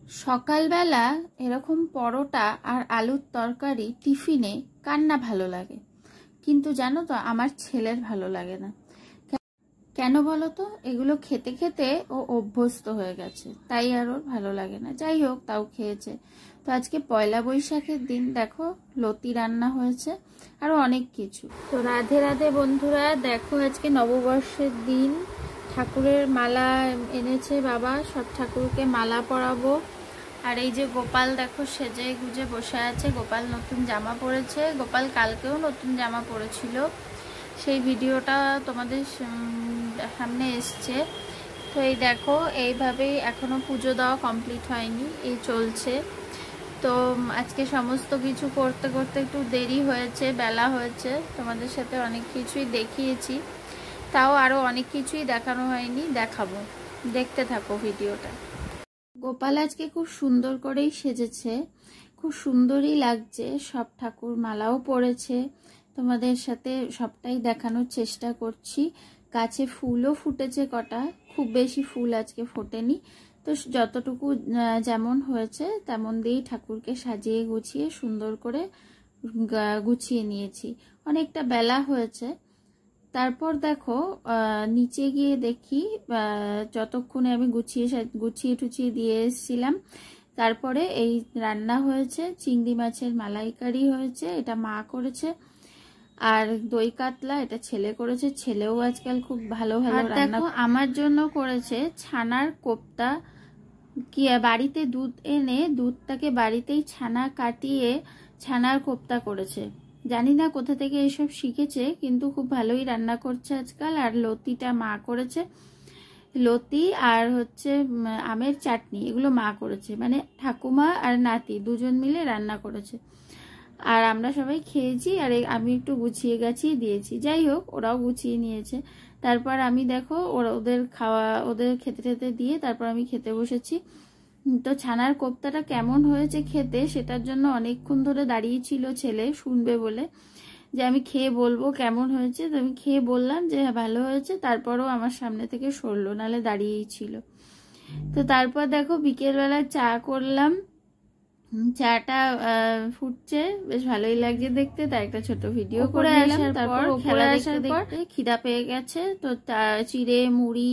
সকালবেলা এরকম পরোটা আর আলুর তরকারি টিফিনে কার না ভালো লাগে, কিন্তু জানো তো আমার ছেলের ভালো লাগে না। কেন বলো তো? এগুলো খেতে খেতে ও অভ্যস্ত হয়ে গেছে, তাই আর ওর ভালো লাগে না। যাই হোক, তাও খেয়েছে। তো আজকে পয়লা বৈশাখের দিন, দেখো লতি রান্না হয়েছে, আরো অনেক কিছু। তো রাধে রাধে বন্ধুরা, দেখো আজকে নববর্ষের দিন, ঠাকুরের মালা এনেছে বাবা, সব ঠাকুরকে মালা পরাবো। আর এই যে গোপাল দেখো সেজে গুজে বসে আছে। গোপাল নতুন জামা পরেছে, গোপাল কালকেও নতুন জামা পরেছিল, সেই ভিডিওটা তোমাদের সামনে এসছে। তো এই দেখো, এইভাবেই এখনো পুজো দেওয়া কমপ্লিট হয়নি, এই চলছে। তো আজকে সমস্ত কিছু করতে করতে একটু দেরি হয়েছে, বেলা হয়েছে। তোমাদের সাথে অনেক কিছুই দেখিয়েছি, তাও আরো অনেক কিছুই দেখানো হয়নি, দেখাবো, দেখতে থাকো ভিডিওটা। গোপাল আজকে খুব সুন্দর করেই সেজেছে, খুব সুন্দরই লাগছে। সব ঠাকুর মালাও পড়েছে, তোমাদের সাথে সবটাই দেখানোর চেষ্টা করছি। গাছে ফুলও ফুটেছে কটা, খুব বেশি ফুল আজকে ফোটেনি। তো যতটুকু যেমন হয়েছে তেমন দিয়েই ঠাকুরকে সাজিয়ে গুছিয়ে সুন্দর করে গুছিয়ে নিয়েছি। অনেকটা বেলা হয়েছে। তারপর দেখো নিচে গিয়ে দেখি, যতক্ষণে আমি গুছিয়ে টুছিয়ে দিয়ে এসেছিলাম, তারপরে এই রান্না হয়েছে, চিংড়ি মাছের মালাইকারি হয়েছে, এটা মা করেছে। আর দই কাতলা এটা ছেলে করেছে, ছেলেও আজকাল খুব ভালো ভালো রান্না। দেখো আমার জন্য করেছে ছানার কোপ্তা। কি বাড়িতে দুধ এনে দুধটাকে বাড়িতেই ছানা কাটিয়ে ছানার কোপ্তা করেছে। জানি না কোথা থেকে এইসব শিখেছে, কিন্তু খুব ভালোই রান্না করছে আজকাল। আর লতিটা মা করেছে, লতি আর হচ্ছে আমের চাটনি, এগুলো মা করেছে, মানে ঠাকুমা আর নাতি দুজন মিলে রান্না করেছে। আর আমরা সবাই খেয়েছি, আর আমি একটু গুছিয়ে গাছিয়ে দিয়েছি। যাই হোক, ওরাও গুছিয়ে নিয়েছে। তারপর আমি দেখো ওদের খেতে খেতে দিয়ে তারপর আমি খেতে বসেছি। তো ছানার কোপ্তাটা কেমন হয়েছে খেতে, সেটার জন্য অনেকক্ষণ ধরে দাঁড়িয়েছিল ছেলে, শুনবে বলে যে আমি খেয়ে বলবো কেমন হয়েছে। তো আমি খেয়ে বললাম যে হ্যাঁ ভালো হয়েছে, তারপরও আমার সামনে থেকে সরলো, নাহলে দাঁড়িয়েই ছিল। তো তারপর দেখো বিকেলবেলা চা করলাম, চাটা ফুটছে, বেশ ভালোই লাগছে দেখতে, তাই একটা ছোট ভিডিও করে আসার পর খেলা আসার পর খিদা পেয়ে গেছে। তো চিড়ে মুড়ি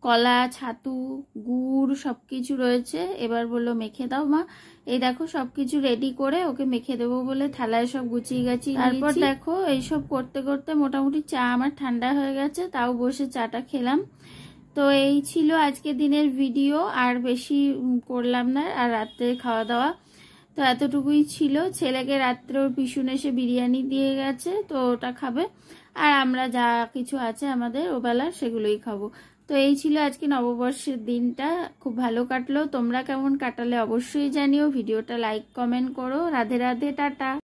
কলা ছাতু গুড় সবকিছু রয়েছে। এবার বললো মেখে দাও মা। এই দেখো সবকিছু রেডি করে ওকে মেখে দেবো বলে থালায় সব গুছিয়ে গেছি। তারপর দেখো এইসব করতে করতে মোটামুটি চা আমার ঠান্ডা হয়ে গেছে, তাও বসে চাটা খেলাম। তো এই ছিল আজকে দিনের ভিডিও, আর বেশি করলাম না। আর রাত্রে খাওয়া দাওয়া তো এতটুকুই ছিল। ছেলেকে রাত্রে ওর পিছন এসে বিরিয়ানি দিয়ে গেছে, তো ওটা খাবে। আর আমরা যা কিছু আছে আমাদের ওবেলা সেগুলোই খাবো। তো এই ছিল আজকে নববর্ষের দিনটা, খুব ভালো কাটলো। তোমরা কেমন কাটালে অবশ্যই জানিও। ভিডিওটা লাইক কমেন্ট করো। রাধে রাধে, টাটা।